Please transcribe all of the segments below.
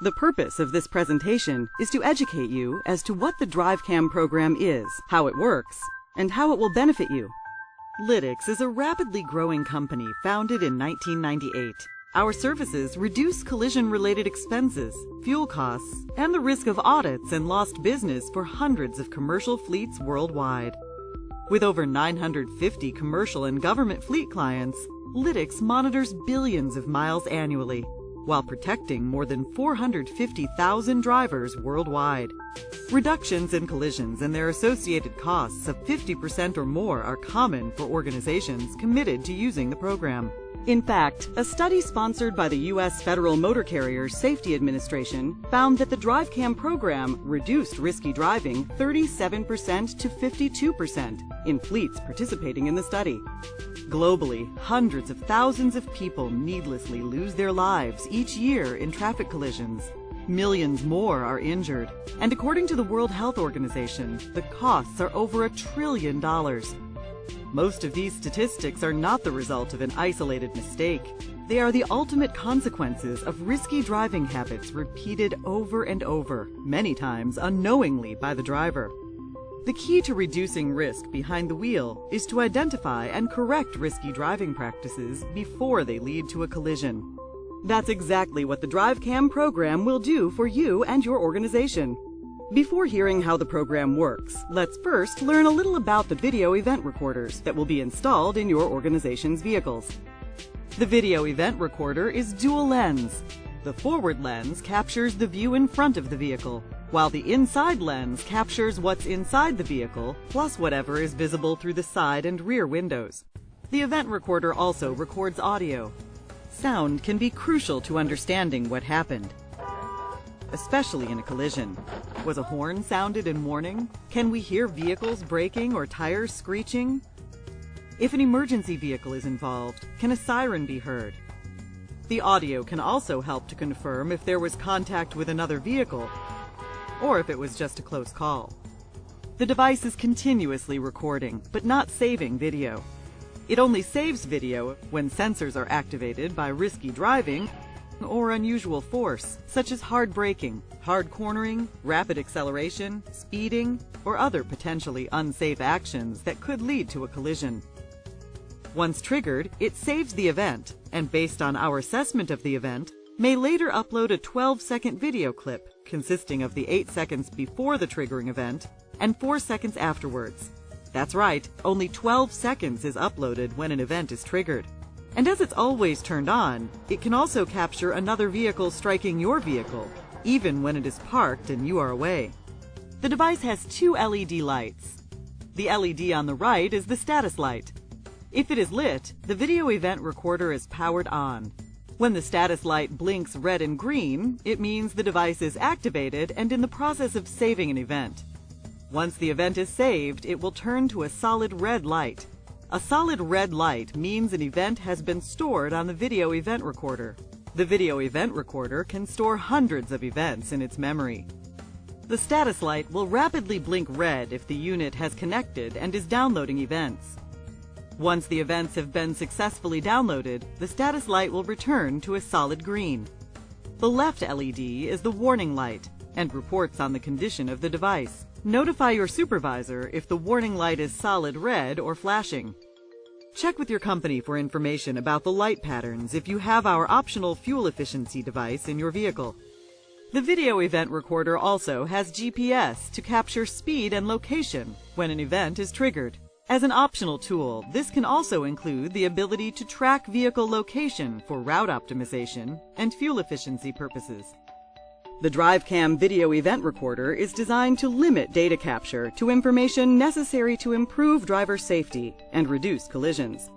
The purpose of this presentation is to educate you as to what the DriveCam program is, how it works, and how it will benefit you. Lytx is a rapidly growing company founded in 1998. Our services reduce collision-related expenses, fuel costs, and the risk of audits and lost business for hundreds of commercial fleets worldwide. With over 950 commercial and government fleet clients, Lytx monitors billions of miles annually, while protecting more than 450,000 drivers worldwide. Reductions in collisions and their associated costs of 50% or more are common for organizations committed to using the program. In fact, a study sponsored by the U.S. Federal Motor Carrier Safety Administration found that the DriveCam program reduced risky driving 37% to 52% in fleets participating in the study. Globally, hundreds of thousands of people needlessly lose their lives each year in traffic collisions. Millions more are injured, and according to the World Health Organization, the costs are over $1 trillion. Most of these statistics are not the result of an isolated mistake. They are the ultimate consequences of risky driving habits repeated over and over, many times unknowingly by the driver. The key to reducing risk behind the wheel is to identify and correct risky driving practices before they lead to a collision. That's exactly what the DriveCam program will do for you and your organization. Before hearing how the program works, let's first learn a little about the video event recorders that will be installed in your organization's vehicles. The video event recorder is dual lens. The forward lens captures the view in front of the vehicle, while the inside lens captures what's inside the vehicle, plus whatever is visible through the side and rear windows. The event recorder also records audio. Sound can be crucial to understanding what happened, especially in a collision. Was a horn sounded in warning? Can we hear vehicles braking or tires screeching? If an emergency vehicle is involved, can a siren be heard? The audio can also help to confirm if there was contact with another vehicle, or if it was just a close call. The device is continuously recording, but not saving video. It only saves video when sensors are activated by risky driving or unusual force, such as hard braking, hard cornering, rapid acceleration, speeding, or other potentially unsafe actions that could lead to a collision. Once triggered, it saves the event, and based on our assessment of the event, may later upload a 12-second video clip consisting of the 8 seconds before the triggering event and 4 seconds afterwards. That's right, only 12 seconds is uploaded when an event is triggered. And as it's always turned on, it can also capture another vehicle striking your vehicle, even when it is parked and you are away. The device has 2 LED lights. The LED on the right is the status light. If it is lit, the video event recorder is powered on. When the status light blinks red and green, it means the device is activated and in the process of saving an event. Once the event is saved, it will turn to a solid red light. A solid red light means an event has been stored on the video event recorder. The video event recorder can store hundreds of events in its memory. The status light will rapidly blink red if the unit has connected and is downloading events. Once the events have been successfully downloaded, the status light will return to a solid green. The left LED is the warning light and reports on the condition of the device. Notify your supervisor if the warning light is solid red or flashing. Check with your company for information about the light patterns if you have our optional fuel efficiency device in your vehicle. The video event recorder also has GPS to capture speed and location when an event is triggered. As an optional tool, this can also include the ability to track vehicle location for route optimization and fuel efficiency purposes. The DriveCam video event recorder is designed to limit data capture to information necessary to improve driver safety and reduce collisions.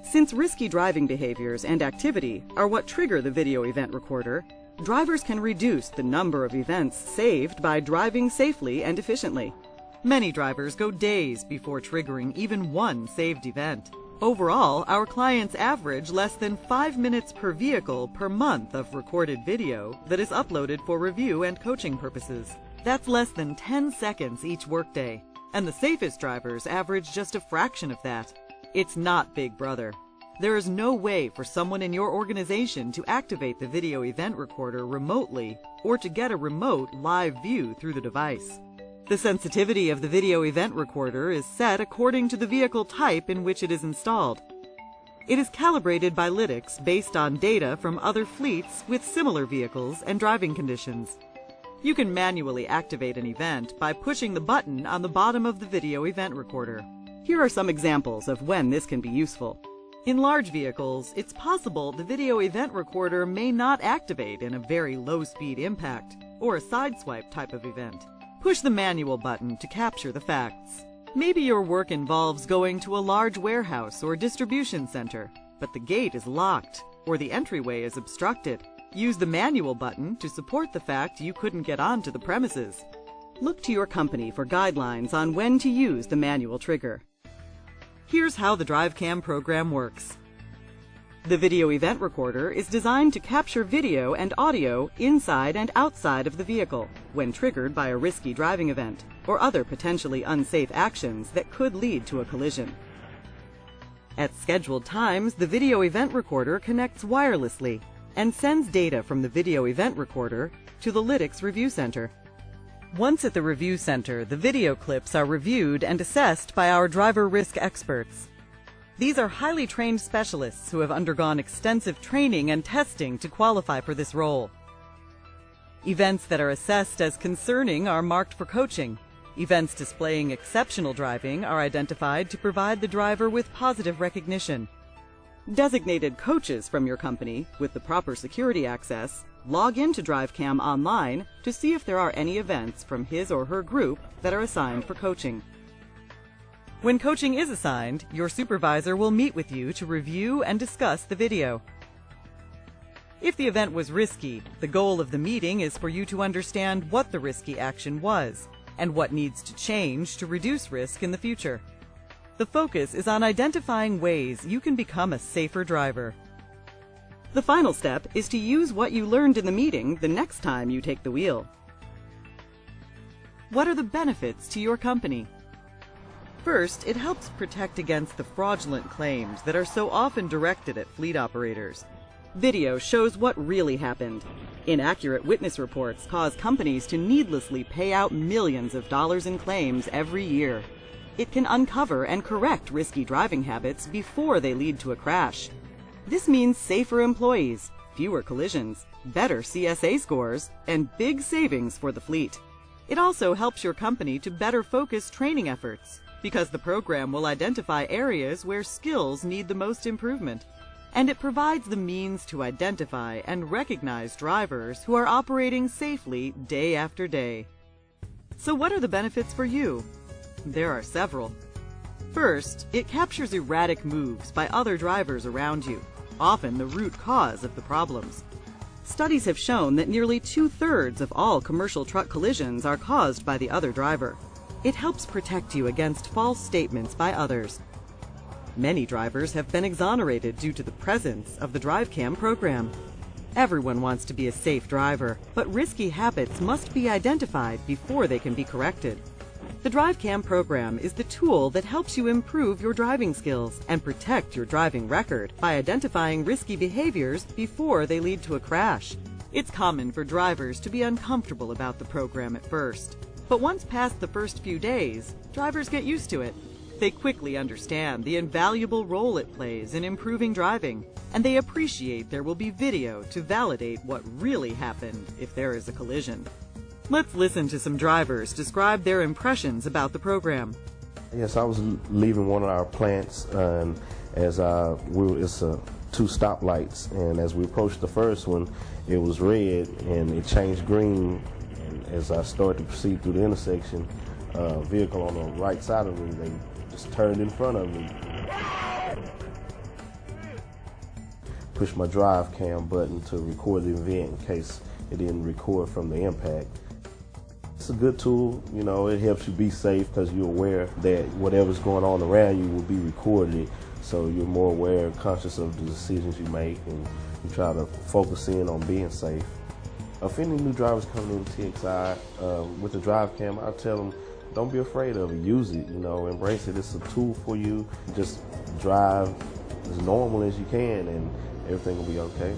Since risky driving behaviors and activity are what trigger the video event recorder, drivers can reduce the number of events saved by driving safely and efficiently. Many drivers go days before triggering even one saved event. Overall, our clients average less than 5 minutes per vehicle per month of recorded video that is uploaded for review and coaching purposes. That's less than 10 seconds each workday, and the safest drivers average just a fraction of that. It's not Big Brother. There is no way for someone in your organization to activate the video event recorder remotely or to get a remote live view through the device. The sensitivity of the video event recorder is set according to the vehicle type in which it is installed. It is calibrated by Lytx based on data from other fleets with similar vehicles and driving conditions. You can manually activate an event by pushing the button on the bottom of the video event recorder. Here are some examples of when this can be useful. In large vehicles, it's possible the video event recorder may not activate in a very low-speed impact or a sideswipe type of event. Push the manual button to capture the facts. Maybe your work involves going to a large warehouse or distribution center, but the gate is locked or the entryway is obstructed. Use the manual button to support the fact you couldn't get onto the premises. Look to your company for guidelines on when to use the manual trigger. Here's how the DriveCam program works. The video event recorder is designed to capture video and audio inside and outside of the vehicle when triggered by a risky driving event or other potentially unsafe actions that could lead to a collision. At scheduled times, the video event recorder connects wirelessly and sends data from the video event recorder to the Lytx Review Center. Once at the review center, the video clips are reviewed and assessed by our driver risk experts. These are highly trained specialists who have undergone extensive training and testing to qualify for this role. Events that are assessed as concerning are marked for coaching. Events displaying exceptional driving are identified to provide the driver with positive recognition. Designated coaches from your company, with the proper security access, log into DriveCam online to see if there are any events from his or her group that are assigned for coaching. When coaching is assigned, your supervisor will meet with you to review and discuss the video. If the event was risky, the goal of the meeting is for you to understand what the risky action was and what needs to change to reduce risk in the future. The focus is on identifying ways you can become a safer driver. The final step is to use what you learned in the meeting the next time you take the wheel. What are the benefits to your company? First, it helps protect against the fraudulent claims that are so often directed at fleet operators. Video shows what really happened. Inaccurate witness reports cause companies to needlessly pay out millions of dollars in claims every year. It can uncover and correct risky driving habits before they lead to a crash. This means safer employees, fewer collisions, better CSA scores, and big savings for the fleet. It also helps your company to better focus training efforts, because the program will identify areas where skills need the most improvement. And it provides the means to identify and recognize drivers who are operating safely day after day. So what are the benefits for you? There are several. First, it captures erratic moves by other drivers around you, often the root cause of the problems. Studies have shown that nearly 2/3 of all commercial truck collisions are caused by the other driver. It helps protect you against false statements by others. Many drivers have been exonerated due to the presence of the DriveCam program. Everyone wants to be a safe driver, but risky habits must be identified before they can be corrected. The DriveCam program is the tool that helps you improve your driving skills and protect your driving record by identifying risky behaviors before they lead to a crash. It's common for drivers to be uncomfortable about the program at first, but once past the first few days, drivers get used to it. They quickly understand the invaluable role it plays in improving driving, and they appreciate there will be video to validate what really happened if there is a collision. Let's listen to some drivers describe their impressions about the program. Yes, I was leaving one of our plants, and as it's two stoplights, and as we approached the first one, it was red and it changed green. And as I started to proceed through the intersection, a vehicle on the right side of me, they just turned in front of me. Pushed my DriveCam button to record the event in case it didn't record from the impact. It's a good tool, you know, it helps you be safe because you're aware that whatever's going on around you will be recorded, so you're more aware and conscious of the decisions you make, and you try to focus in on being safe. If any new drivers coming into TXI with the DriveCam, I tell them, don't be afraid of it, use it, you know, embrace it. It's a tool for you. Just drive as normal as you can, and everything will be okay.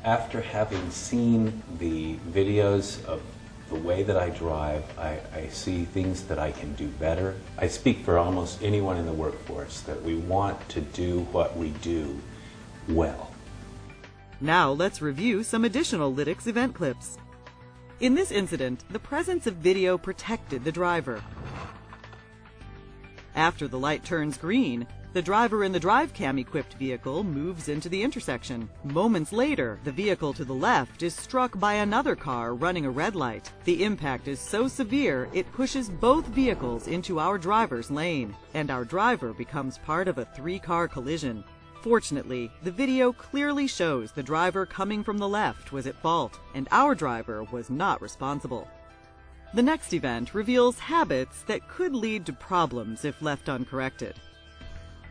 After having seen the videos of the way that I drive, I see things that I can do better. I speak for almost anyone in the workforce that we want to do what we do well. Now let's review some additional Lytx event clips. In this incident, the presence of video protected the driver. After the light turns green, the driver in the DriveCam equipped vehicle moves into the intersection. Moments later, the vehicle to the left is struck by another car running a red light. The impact is so severe, it pushes both vehicles into our driver's lane, and our driver becomes part of a 3-car collision. Fortunately, the video clearly shows the driver coming from the left was at fault, and our driver was not responsible. The next event reveals habits that could lead to problems if left uncorrected.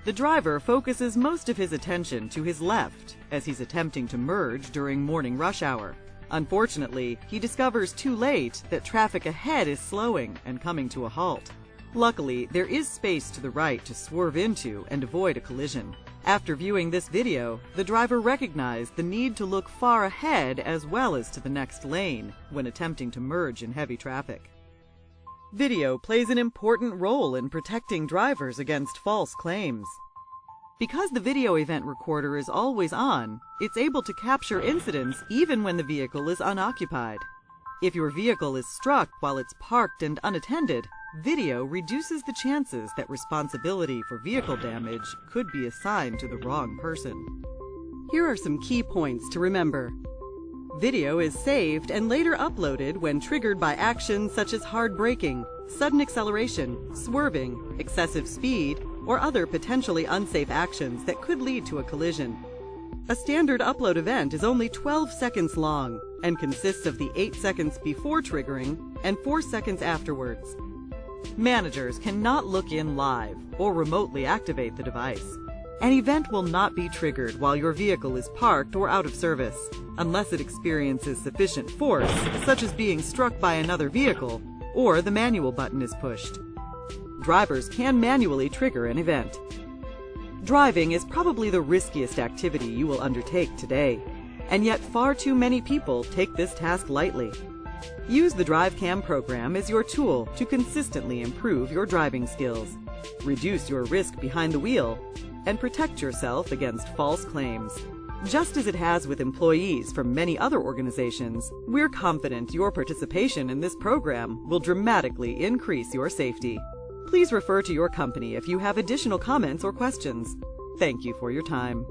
The driver focuses most of his attention to his left as he's attempting to merge during morning rush hour. Unfortunately, he discovers too late that traffic ahead is slowing and coming to a halt. Luckily, there is space to the right to swerve into and avoid a collision. After viewing this video, the driver recognized the need to look far ahead as well as to the next lane when attempting to merge in heavy traffic. Video plays an important role in protecting drivers against false claims. Because the video event recorder is always on, it's able to capture incidents even when the vehicle is unoccupied. If your vehicle is struck while it's parked and unattended, video reduces the chances that responsibility for vehicle damage could be assigned to the wrong person. Here are some key points to remember. Video is saved and later uploaded when triggered by actions such as hard braking, sudden acceleration, swerving, excessive speed, or other potentially unsafe actions that could lead to a collision. A standard upload event is only 12 seconds long and consists of the 8 seconds before triggering and 4 seconds afterwards. Managers cannot look in live or remotely activate the device. An event will not be triggered while your vehicle is parked or out of service, unless it experiences sufficient force, such as being struck by another vehicle, or the manual button is pushed. Drivers can manually trigger an event. Driving is probably the riskiest activity you will undertake today, and yet far too many people take this task lightly. Use the DriveCam program as your tool to consistently improve your driving skills, reduce your risk behind the wheel, and protect yourself against false claims. Just as it has with employees from many other organizations, we're confident your participation in this program will dramatically increase your safety. Please refer to your company if you have additional comments or questions. Thank you for your time.